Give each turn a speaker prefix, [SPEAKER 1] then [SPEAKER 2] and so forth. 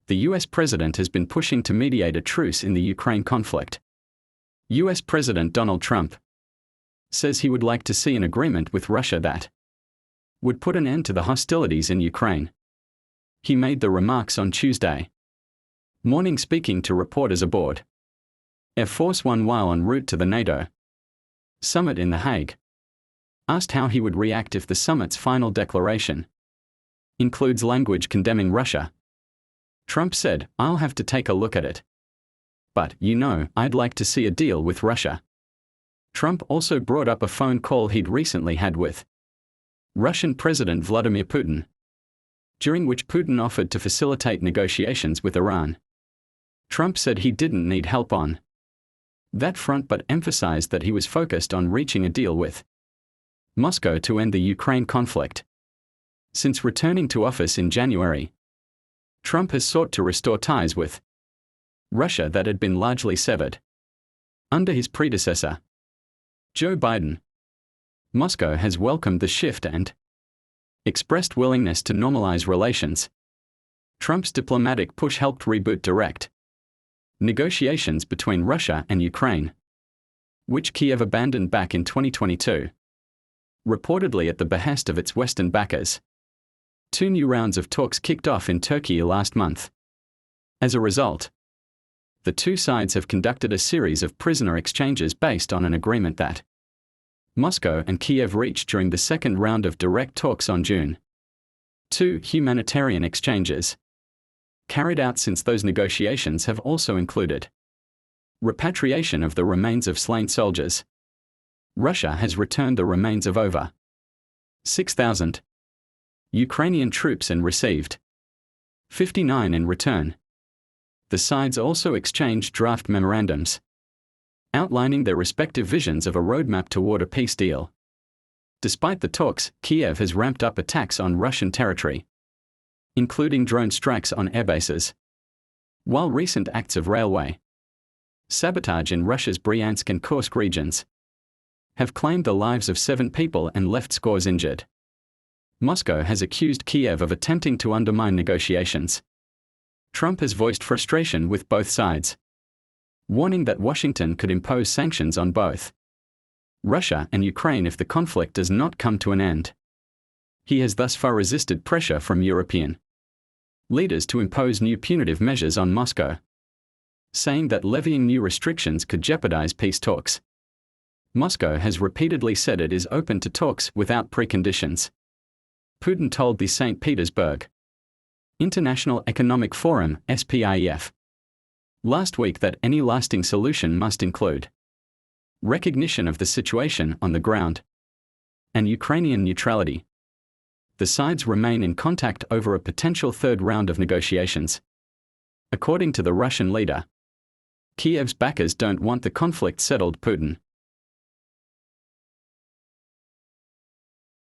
[SPEAKER 1] The U.S. president has been pushing to mediate a truce in the Ukraine conflict. U.S. President Donald Trump says he would like to see an agreement with Russia that would put an end to the hostilities in Ukraine. He made the remarks on Tuesday morning speaking to reporters aboard Air Force One while en route to the NATO summit in The Hague. Asked how he would react if the summit's final declaration includes language condemning Russia, Trump said, "I'll have to take a look at it. But, I'd like to see a deal with Russia." Trump also brought up a phone call he'd recently had with Russian President Vladimir Putin, during which Putin offered to facilitate negotiations with Iran. Trump said he didn't need help on that front but emphasized that he was focused on reaching a deal with Moscow to end the Ukraine conflict. Since returning to office in January, Trump has sought to restore ties with Russia that had been largely severed under his predecessor, Joe Biden. Moscow has welcomed the shift and expressed willingness to normalize relations. Trump's diplomatic push helped reboot direct negotiations between Russia and Ukraine, which Kiev abandoned back in 2022, reportedly at the behest of its Western backers. 2 new rounds of talks kicked off in Turkey last month. As a result, the two sides have conducted a series of prisoner exchanges based on an agreement that Moscow and Kiev reached during the second round of direct talks on June 2. Humanitarian exchanges carried out since those negotiations have also included repatriation of the remains of slain soldiers. Russia has returned the remains of over 6,000 Ukrainian troops and received 59 in return. The sides also exchanged draft memorandums outlining their respective visions of a roadmap toward a peace deal. Despite the talks, Kiev has ramped up attacks on Russian territory, including drone strikes on airbases, while recent acts of railway sabotage in Russia's Bryansk and Kursk regions have claimed the lives of 7 people and left scores injured. Moscow has accused Kiev of attempting to undermine negotiations. Trump has voiced frustration with both sides, warning that Washington could impose sanctions on both Russia and Ukraine if the conflict does not come to an end. He has thus far resisted pressure from European leaders to impose new punitive measures on Moscow, saying that levying new restrictions could jeopardize peace talks. Moscow has repeatedly said it is open to talks without preconditions. Putin told the St. Petersburg International Economic Forum (SPIEF) last week that any lasting solution must include recognition of the situation on the ground and Ukrainian neutrality. The sides remain in contact over a potential third round of negotiations. According to the Russian leader, Kiev's backers don't want the conflict settled. Putin